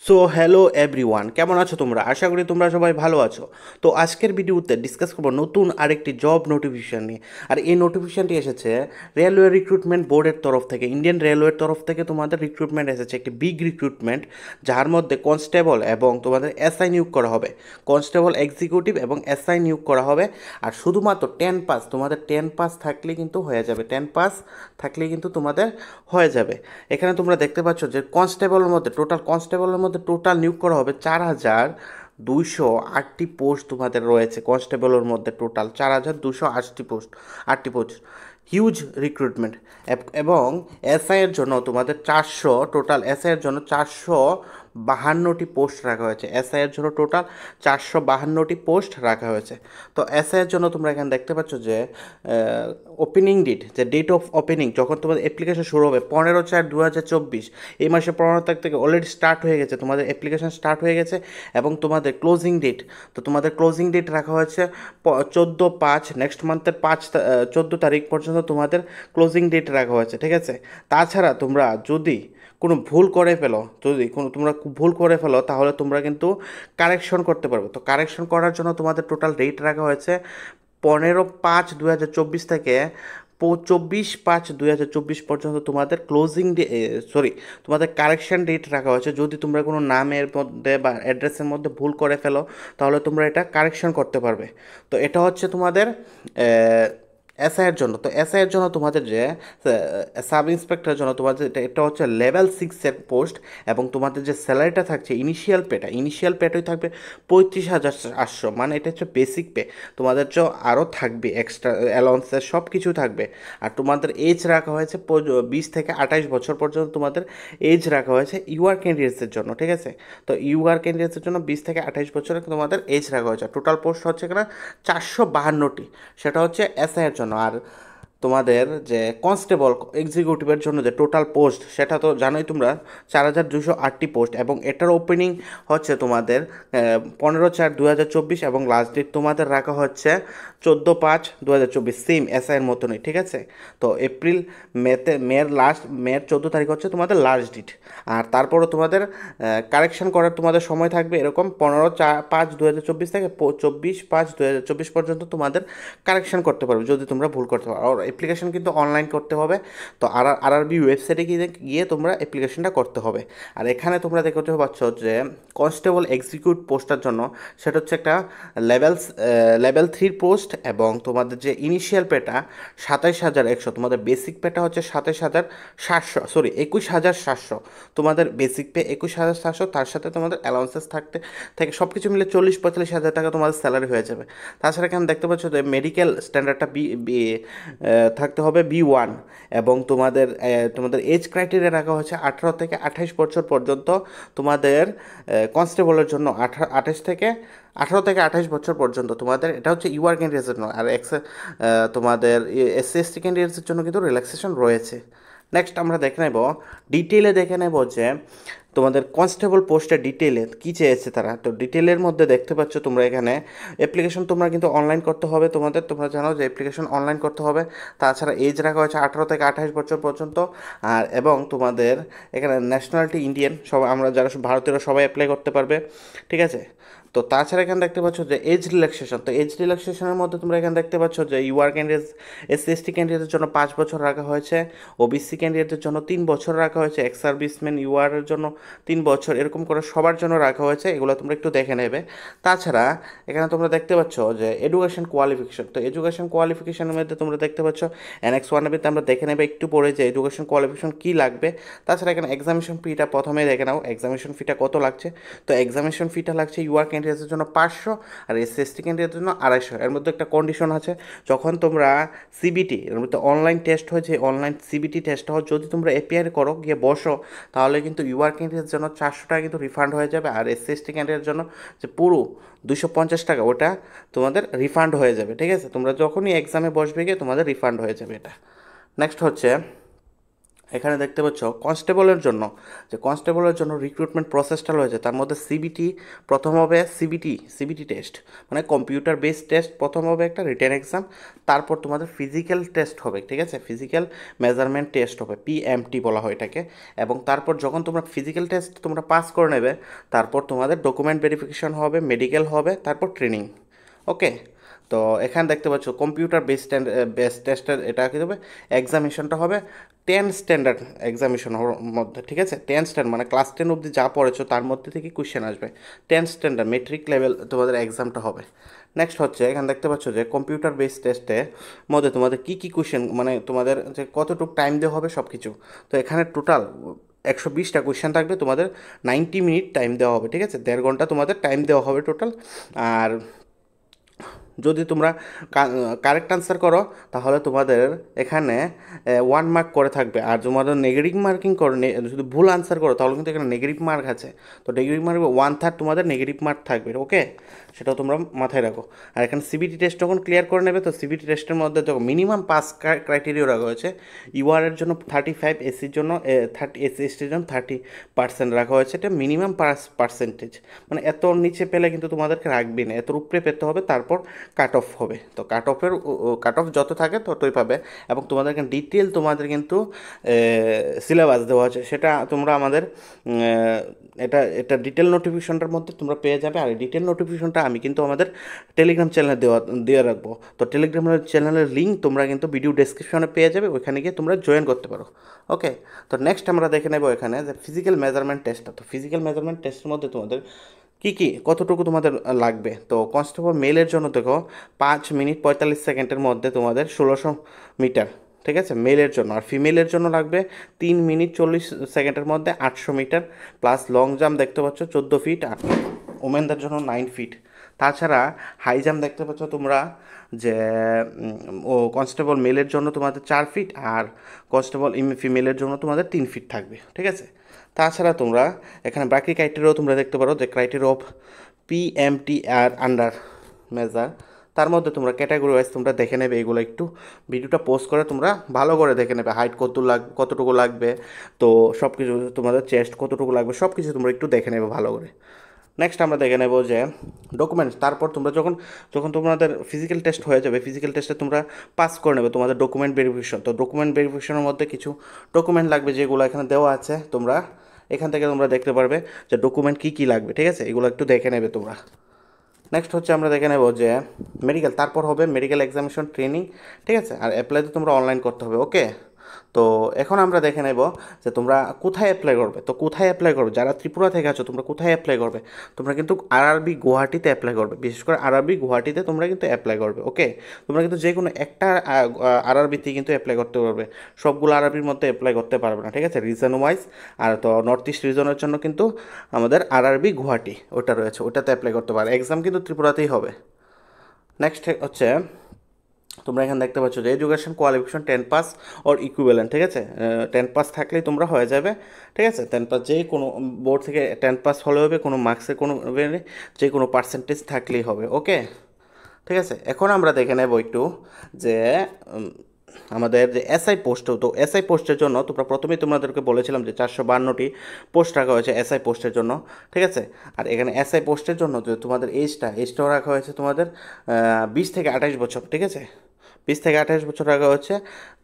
So hello everyone, কেমন আছো তোমরা? আশা করি তোমরা সবাই ভালো আছো। তো আজকের ভিডিওতে ডিসকাস করবো নতুন আরেকটি জব নোটিফিকেশান নিয়ে। আর এই নোটিফিকেশানটি এসেছে রেলওয়ে রিক্রুটমেন্ট বোর্ডের তরফ থেকে, ইন্ডিয়ান রেলওয়ের তরফ থেকে তোমাদের রিক্রুটমেন্ট এসেছে, একটি বিগ রিক্রুটমেন্ট, যার মধ্যে কনস্টেবল এবং তোমাদের এসআই নিয়োগ করা হবে। কনস্টেবল এক্সিকিউটিভ এবং এসআই নিয়োগ করা হবে। আর শুধুমাত্র 10 পাস, তোমাদের 10 পাস থাকলেই কিন্তু হয়ে যাবে। 10 পাস থাকলেই কিন্তু তোমাদের হয়ে যাবে। এখানে তোমরা দেখতে পাচ্ছ যে কনস্টেবলের মধ্যে টোটাল নিয়োগ করা হবে 4,208টি পোস্ট তোমাদের রয়েছে। কনস্টেবলের মধ্যে টোটাল 4,208টি পোস্ট, হিউজ রিক্রুটমেন্ট। এবং এসআইয়ের জন্য তোমাদের 452টি পোস্ট রাখা হয়েছে। এসআইয়ের জন্য টোটাল 452টি পোস্ট রাখা হয়েছে। তো এসআইয়ের জন্য তোমরা এখানে দেখতে পাচ্ছ যে ওপেনিং ডেট, যে ডেট অফ ওপেনিং, যখন তোমাদের অ্যাপ্লিকেশন শুরু হবে 15/4/2024। এই মাসে 15 তারিখ থেকে অলরেডি স্টার্ট হয়ে গেছে, তোমাদের অ্যাপ্লিকেশন স্টার্ট হয়ে গেছে। এবং তোমাদের ক্লোজিং ডেট, তো তোমাদের ক্লোজিং ডেট রাখা হয়েছে 14/5, নেক্সট মান্থের 14 তারিখ পর্যন্ত তোমাদের ক্লোজিং ডেট রাখা হয়েছে, ঠিক আছে। তাছাড়া তোমরা যদি কোনো ভুল করে ফেলো, তোমরা ভুল করে ফেলো, তাহলে তোমরা কিন্তু কারেকশন করতে পারবে। তো কারেকশন করার জন্য তোমাদের টোটাল ডেট রাখা হয়েছে 15/5/2024 থেকে 24/5/2024 পর্যন্ত তোমাদের তোমাদের কারেকশন ডেট রাখা হয়েছে। যদি তোমরা কোনো নামের মধ্যে বা অ্যাড্রেসের মধ্যে ভুল করে ফেলো, তাহলে তোমরা এটা কারেকশন করতে পারবে। তো এটা হচ্ছে তোমাদের এসআইয়ের জন্য। তো এসআইয়ের জন্য তোমাদের যে সাব ইন্সপেক্টরের জন্য তোমাদের এটা হচ্ছে লেভেল 6-এর পোস্ট। এবং তোমাদের যে স্যালারিটা থাকছে, ইনিশিয়াল পেটাই থাকবে 35,800, মানে এটা হচ্ছে বেসিক পে। তোমাদের যে আরও থাকবে এক্সট্রা অ্যালাউন্সের সব কিছু থাকবে। আর তোমাদের এজ রাখা হয়েছে 20 থেকে 28 বছর পর্যন্ত তোমাদের এজ রাখা হয়েছে ইউআর ক্যান্ডিডেটসের জন্য, ঠিক আছে। তো ইউআর ক্যান্ডিডেটসের জন্য 20 থেকে 28 বছরের তোমাদের এজ রাখা হয়েছে। টোটাল পোস্ট হচ্ছে এখানে 452টি, সেটা হচ্ছে এসআইয়ের জন্য। আর তোমাদের যে কনস্টেবল এক্সিকিউটিভের জন্য যে টোটাল পোস্ট, সেটা তো জানোই তোমরা, 4,208টি পোস্ট। এবং এটার ওপেনিং হচ্ছে তোমাদের 15/4/2024, এবং লাস্ট ডেট তোমাদের রাখা হচ্ছে 14/5/2024, সেম এসআইয়ের মতনই, ঠিক আছে। তো মের 14 তারিখ হচ্ছে তোমাদের লাস্ট ডেট। আর তারপরও তোমাদের কারেকশন করার তোমাদের সময় থাকবে এরকম 15/5/2024 থেকে 24/5/2024 পর্যন্ত তোমাদের কারেকশন করতে পারবে যদি তোমরা ভুল করতে পারো। আর অ্যাপ্লিকেশন কিন্তু অনলাইন করতে হবে। তো আরআরবি ওয়েবসাইটে গিয়ে তোমরা অ্যাপ্লিকেশনটা করতে হবে। আর এখানে তোমরা দেখতে পাচ্ছ যে কনস্টেবল এক্সিকিউট পোস্টার জন্য সেটা হচ্ছে একটা লেভেল 3 পোস্ট। এবং তোমাদের যে ইনিশিয়াল পেটা 27,100, তোমাদের বেসিক পেটা হচ্ছে 21,700, তোমাদের বেসিক পে 21,700, তার সাথে তোমাদের অ্যালাউন্সেস থেকে সব কিছু মিলে 40-45 হাজার টাকা তোমাদের স্যালারি হয়ে যাবে। তাছাড়া এখানে দেখতে পাচ্ছ যে মেডিকেল স্ট্যান্ডার্ডটা থাকতে হবে B1। এবং তোমাদের এজ ক্রাইটেরিয়া রাখা হচ্ছে 18 থেকে 28 বছর পর্যন্ত। তোমাদের কনস্টেবলের জন্য 18 থেকে 28 বছর পর্যন্ত তোমাদের, এটা হচ্ছে ইউআর ক্যান্ডিডেটসের জন্য। আর তোমাদের SC/ST ক্যান্ডিডেটসের জন্য কিন্তু রিল্যাক্সেশন রয়েছে। নেক্সট আমরা ডিটেইলে দেখে নেব যে তোমাদের কনস্টেবল পোস্টের ডিটেইলে কী চেয়েছে তারা। তো ডিটেইলের মধ্যে দেখতে পাচ্ছ তোমরা এখানে অ্যাপ্লিকেশন তোমরা কিন্তু অনলাইন করতে হবে। তোমরা জানো যে অ্যাপ্লিকেশন অনলাইন করতে হবে। তাছাড়া এজ রাখা হয়েছে 18 থেকে 28 বছর পর্যন্ত। আর এবং তোমাদের এখানে ন্যাশনালিটি ইন্ডিয়ান, সবাই, আমরা যারা ভারতীয়রা সবাই অ্যাপ্লাই করতে পারবে, ঠিক আছে। তো তাছাড়া এখানে দেখতে পাচ্ছ যে এজ রিল্যাক্সেশন, তো এজ রিল্যাক্সেশনের মধ্যে তোমরা এখানে দেখতে পাচ্ছ যে ইউআর ক্যান্ডিডেটস, SC/ST ক্যান্ডিডেটের জন্য 5 বছর রাখা হয়েছে, ওবিসি ক্যান্ডিডেটের জন্য 3 বছর রাখা হয়েছে, এক্স সার্ভিসম্যান ইউআর এর জন্য 3 বছর, এরকম করে সবার জন্য রাখা হয়েছে। এগুলো তোমরা একটু দেখে নেবে। তাছাড়া এখানে তোমরা দেখতে পাচ্ছ যে এডুকেশন কোয়ালিফিকেশন, তো এডুকেশন কোয়ালিফিকেশনের মধ্যে তোমরা দেখতে পাচ্ছ Annex 1 আমরা দেখে নেবে একটু পরে যে এডুকেশন কোয়ালিফিকেশন কী লাগবে। তাছাড়া এখানে এক্সামিনেশন ফিটা প্রথমেই দেখে নাও, এক্সামিনেশন ফিটা কত লাগছে। তো এক্সামিনেশন ফিটা লাগছে ইউআর ক্যান্ডিডেটসের জন্য 500, আর SC/ST ক্যান্ডিডেটের জন্য 250। এর মধ্যে একটা কন্ডিশন আছে, যখন তোমরা সিবিটি, এর মধ্যে অনলাইন টেস্ট হয়েছে, অনলাইন সিবিটি টেস্ট হয়, যদি তোমরা এপিআর করো, গিয়ে বসো, তাহলে কিন্তু ইউআর ক্যান্ডিডেটের জন্য 400 টাকা কিন্তু রিফান্ড হয়ে যাবে। আর SC/ST ক্যান্ডিডেটের জন্য যে পুরো 250 টাকা, ওটা তোমাদের রিফান্ড হয়ে যাবে, ঠিক আছে। তোমরা যখনই এক্সামে বসবে গিয়ে তোমাদের রিফান্ড হয়ে যাবে এটা। নেক্সট হচ্ছে এখানে দেখতে পাচ্ছ কনস্টেবলের জন্য, যে কনস্টেবলের জন্য রিক্রুটমেন্ট প্রসেসটা রয়েছে, তার মধ্যে সিবিটি প্রথম হবে, সিবিটি টেস্ট মানে কম্পিউটার বেসড টেস্ট প্রথম হবে, একটা রিটেন এক্সাম, তারপর তোমাদের ফিজিক্যাল টেস্ট হবে, ঠিক আছে, ফিজিক্যাল মেজারমেন্ট টেস্ট হবে, পিএমটি বলা হয় এটাকে। এবং তারপর যখন তোমরা ফিজিক্যাল টেস্ট তোমরা পাস করে নেবে, তারপর তোমাদের ডকুমেন্ট ভেরিফিকেশন হবে, মেডিকেল হবে, তারপর ট্রেনিং। ওকে, তো এখানে দেখতে পাচ্ছ কম্পিউটার বেস টেস্টের এটা কী হবে, এক্সামিনেশনটা হবে 10 স্ট্যান্ডার্ড এক্সামিনেশন মধ্যে, ঠিক আছে, 10 স্ট্যান্ডার্ড মানে ক্লাস 10 অবধি যা পড়েছো তার মধ্যে থেকে কোয়েশ্চেন আসবে, 10 স্ট্যান্ডার্ড মেট্রিক লেভেল তোমাদের এক্সামটা হবে। নেক্সট হচ্ছে এখানে দেখতে পাচ্ছ যে কম্পিউটার বেস টেস্টের মধ্যে তোমাদের কী কী কোয়েশ্চেন, মানে তোমাদের যে কতটুকু টাইম দেওয়া হবে সব কিছু। তো এখানে টোটাল 120টা কোয়েশ্চেন থাকবে, তোমাদের 90 মিনিট টাইম দেওয়া হবে, ঠিক আছে, 1.5 ঘন্টা তোমাদের টাইম দেওয়া হবে টোটাল। আর যদি তোমরা কারেক্ট আনসার করো তাহলে তোমাদের এখানে 1 মার্ক করে থাকবে, আর তোমাদের নেগেটিভ মার্কিং করো, যদি ভুল আনসার করো তাহলে কিন্তু এখানে নেগেটিভ মার্ক আছে। তো নেগেটিভ মার্ক 1/3 তোমাদের নেগেটিভ মার্ক থাকবে। ওকে, সেটাও তোমরা মাথায় রাখো। আর এখানে সিবিটি টেস্ট যখন ক্লিয়ার করে নেবে, তো সিবিটি টেস্টের মধ্যে যখন মিনিমাম পাস ক্রাইটেরিয়া রাখা হয়েছে, ইউআরের জন্য 35, এসির জন্য 30, এসসি এসটির জন্য 30% রাখা হয়েছে, এটা মিনিমাম পার্সেন্টেজ, মানে এত নিচে পেলে কিন্তু তোমাদেরকে রাখবি না, এত উপরে পেতে হবে, তারপর কাট অফ হবে। তো কাট অফ যত থাকে ততই পাবে। এবং তোমাদের ডিটেল তোমাদের কিন্তু সিলেবাস দেওয়া আছে, সেটা তোমরা আমাদের এটা ডিটেল নোটিফিকেশনটার মধ্যে তোমরা পেয়ে যাবে। আর এই ডিটেল নোটিফিকেশনটা আমি কিন্তু আমাদের টেলিগ্রাম চ্যানেলে দিয়ে রাখবো। তো টেলিগ্রাম চ্যানেলের লিঙ্ক তোমরা কিন্তু ভিডিও ডেসক্রিপশনে পেয়ে যাবে, ওইখানে গিয়ে তোমরা জয়েন করতে পারো। ওকে, তো নেক্সট আমরা দেখে নেব এখানে যে ফিজিক্যাল মেজারমেন্ট টেস্টটা। তো ফিজিক্যাল মেজারমেন্ট টেস্টের মধ্যে তোমাদের কী কতটুকু তোমাদের লাগবে। তো কনস্টেবল মেলের জন্য দেখো 5 মিনিট 45 সেকেন্ডের মধ্যে তোমাদের 1600 মিটার, ঠিক আছে, মেলের জন্য। আর ফিমেলের জন্য লাগবে 3 মিনিট 40 সেকেন্ডের মধ্যে 800 মিটার, প্লাস লং জাম্প দেখতে পাচ্ছ 14 ফিট, আর ওমেনদের জন্য 9 ফিট। তাছাড়া হাই জাম্প দেখতে পাচ্ছ তোমরা যে কনস্টেবল মেলের জন্য তোমাদের 4 ফিট, আর কনস্টেবল ফিমেলের জন্য তোমাদের 3 ফিট থাকবে, ঠিক আছে। তাছাড়া তোমরা এখানে বাকি ক্রাইটেরিয়াও তোমরা দেখতে পারো, যে ক্রাইটেরিয়া অফ পিএমটি আর আন্ডার মেজার, তার মধ্যে তোমরা ক্যাটাগরি ওয়াইজ তোমরা দেখে নেবে। এগুলো একটু ভিডিওটা পোস্ট করে তোমরা ভালো করে দেখে নেবে, হাইট কতটুকু লাগবে, তো সব কিছু তোমাদের চেস্ট কতটুকু লাগবে, সব কিছু তোমরা একটু দেখে নেবে ভালো করে। নেক্সট আমরা দেখে নেব যে ডকুমেন্টস। তারপর তোমরা যখন যখন তোমাদের ফিজিক্যাল টেস্ট হয়ে যাবে, ফিজিক্যাল টেস্টে তোমরা পাস করে নেবে, তোমাদের ডকুমেন্ট ভেরিফিকেশন। তো ডকুমেন্ট ভেরিফিকেশনের মধ্যে কিছু ডকুমেন্ট লাগবে, যেগুলো এখানে দেওয়া আছে, তোমরা এখান থেকে তোমরা দেখতে পারবে যে ডকুমেন্ট কী কী লাগবে, ঠিক আছে, এগুলো একটু দেখে নেবে তোমরা। নেক্সট হচ্ছে আমরা দেখে নেব যে মেডিকেল, তারপর হবে মেডিকেল এক্সামিনেশন ট্রেনিং, ঠিক আছে। আর অ্যাপ্লাই তো তোমরা অনলাইন করতে হবে। ওকে, তো এখন আমরা দেখে নেব যে তোমরা কোথায় অ্যাপ্লাই করবে। তো কোথায় অ্যাপ্লাই করবে, যারা ত্রিপুরা থেকে আছো তোমরা কোথায় অ্যাপ্লাই করবে, তোমরা কিন্তু আরআরবি গুয়াহাটিতে অ্যাপ্লাই করবে, বিশেষ করে আরআরবি গুয়াহাটিতে তোমরা কিন্তু অ্যাপ্লাই করবে। ওকে, তোমরা কিন্তু যে কোনো একটা আরআরবিতে কিন্তু অ্যাপ্লাই করতে পারবে, সবগুলো আরআরবির মধ্যে অ্যাপ্লাই করতে পারবে না, ঠিক আছে, রিজন ওয়াইজ। আর তো নর্থ ইস্ট রিজনের জন্য কিন্তু আমাদের আরআরবি গুয়াহাটি ওটা রয়েছে, ওটাতে অ্যাপ্লাই করতে পারে, এক্সাম কিন্তু ত্রিপুরাতেই হবে। নেক্সট হচ্ছে তোমরা এখানে দেখতে পাচ্ছ যে education qualification 10 pass or equivalent, ঠিক আছে, 10 পাস থাকলেই তোমরা হয়ে যাবে, ঠিক আছে। 10 পাস যে কোনো বোর্ড থেকে 10 পাস হলে হবে, কোনো মার্কসের কোনো যে কোনো পার্সেন্টেজ থাকলেই হবে। ওকে, ঠিক আছে। এখন আমরা দেখে নেব একটু যে আমাদের যে এসআই পোস্ট, তো এসআই পোস্টের জন্য তোমরা প্রথমেই তোমাদেরকে বলেছিলাম যে 452টি পোস্ট রাখা হয়েছে এসআই পোস্টের জন্য, ঠিক আছে। আর এখানে এসআই পোস্টের জন্য যে তোমাদের এজটাও রাখা হয়েছে তোমাদের 20 থেকে 28 বছর, ঠিক আছে, 20 থেকে 28 বছর রাখা হচ্ছে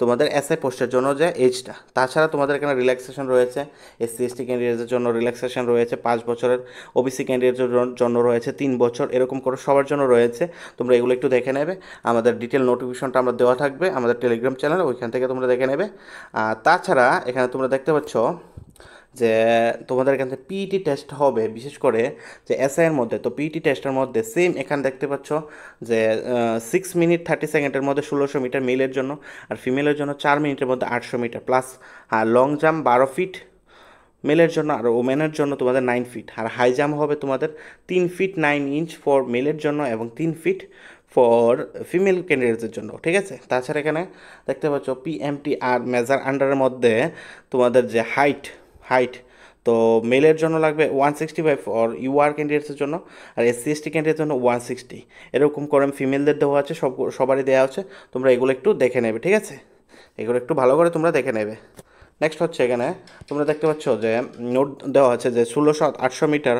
তোমাদের এসআই পোস্টের জন্য যে এজটা। তাছাড়া তোমাদের এখানে রিল্যাক্সেশন রয়েছে, এসসি এসটি ক্যান্ডিডেটদের জন্য রিল্যাক্সেশন রয়েছে 5 বছরের, ওবিসি ক্যান্ডিডেটের জন্য রয়েছে 3 বছর, এরকম করে সবার জন্য রয়েছে। তোমরা এগুলো একটু দেখে নেবে, আমাদের ডিটেল নোটিফিকেশনটা আমরা দেওয়া থাকবে আমাদের টেলিগ্রাম চ্যানেলে, ওইখান থেকে তোমরা দেখে নেবে। আর তাছাড়া এখানে তোমরা দেখতে পাচ্ছ যে তোমাদের এখান থেকে পিইটি টেস্ট হবে, বিশেষ করে যে এসআইয়ের মধ্যে। তো পিইটি টেস্টের মধ্যে সেম এখানে দেখতে পাচ্ছ যে 6 মিনিট 30 সেকেন্ডের মধ্যে 1600 মিটার মেলের জন্য, আর ফিমেলের জন্য 4 মিনিটের মধ্যে 800 মিটার, প্লাস আর লং জাম্প 12 ফিট মেলের জন্য, আর ওমেনের জন্য তোমাদের 9 ফিট। আর হাই জাম্প হবে তোমাদের 3 ফিট 9 ইঞ্চ ফর মেলের জন্য এবং 3 ফিট ফর ফিমেল ক্যান্ডিডেটসের জন্য, ঠিক আছে। তাছাড়া এখানে দেখতে পাচ্ছ পিএমটি আর মেজার আন্ডারের মধ্যে তোমাদের যে হাইট, তো মেলের জন্য লাগবে 165 ফর ইউআর ক্যান্ডিডেটসের জন্য, আর এসসি এসটি ক্যান্ডিডেটের জন্য 160, এরকম করে ফিমেলদের দেওয়া আছে, সবারই দেওয়া আছে। তোমরা এগুলো একটু দেখে নেবে, ঠিক আছে, এগুলো একটু ভালো করে তোমরা দেখে নেবে। নেক্সট হচ্ছে এখানে তোমরা দেখতে পাচ্ছ যে নোট দেওয়া আছে যে 1600-800 metre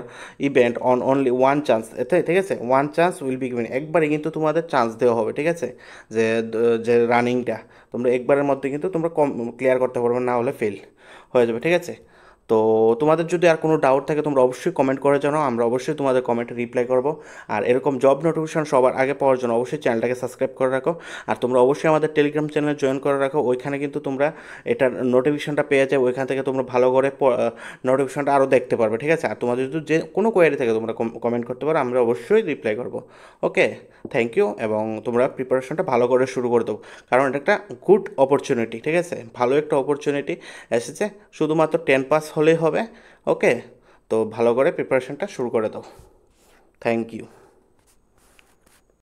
event on only one chance, এতে ঠিক আছে, one chance will be given, একবারে কিন্তু তোমাদের চান্স দেওয়া হবে, ঠিক আছে, যে যে রানিংটা তোমরা একবারের মধ্যে কিন্তু তোমরা ক্লিয়ার করতে পারবে, না হলে ফেল হয়ে যাবে, ঠিক আছে। তো তোমাদের যদি আর কোনো ডাউট থাকে তোমরা অবশ্যই কমেন্ট করে জানাও, আমরা অবশ্যই তোমাদের কমেন্টে রিপ্লাই করব। আর এরকম জব নোটিফিকেশন সবার আগে পাওয়ার জন্য অবশ্যই চ্যানেলটাকে সাবস্ক্রাইব করে রাখো। আর তোমরা অবশ্যই আমাদের টেলিগ্রাম চ্যানেলে জয়েন করে রাখো, ওইখানে কিন্তু তোমরা এটার নোটিফিকেশনটা পেয়ে যাবে, ওইখান থেকে তোমরা ভালো করে নোটিফিকেশনটা আরও দেখতে পারবে, ঠিক আছে। আর তোমাদের যদি যে কোনো কোয়ারি থাকে তোমরা কমেন্ট করতে পারো, আমরা অবশ্যই রিপ্লাই করব। ওকে, থ্যাংক ইউ, এবং তোমরা প্রিপারেশনটা ভালো করে শুরু করে দেবো, কারণ এটা একটা গুড অপরচুনিটি, ঠিক আছে, ভালো একটা অপরচুনিটি এসেছে, শুধুমাত্র 10 পাস হলেই হবে। ওকে, তো ভালো করে প্রিপারেশনটা শুরু করে দাও। Thank you.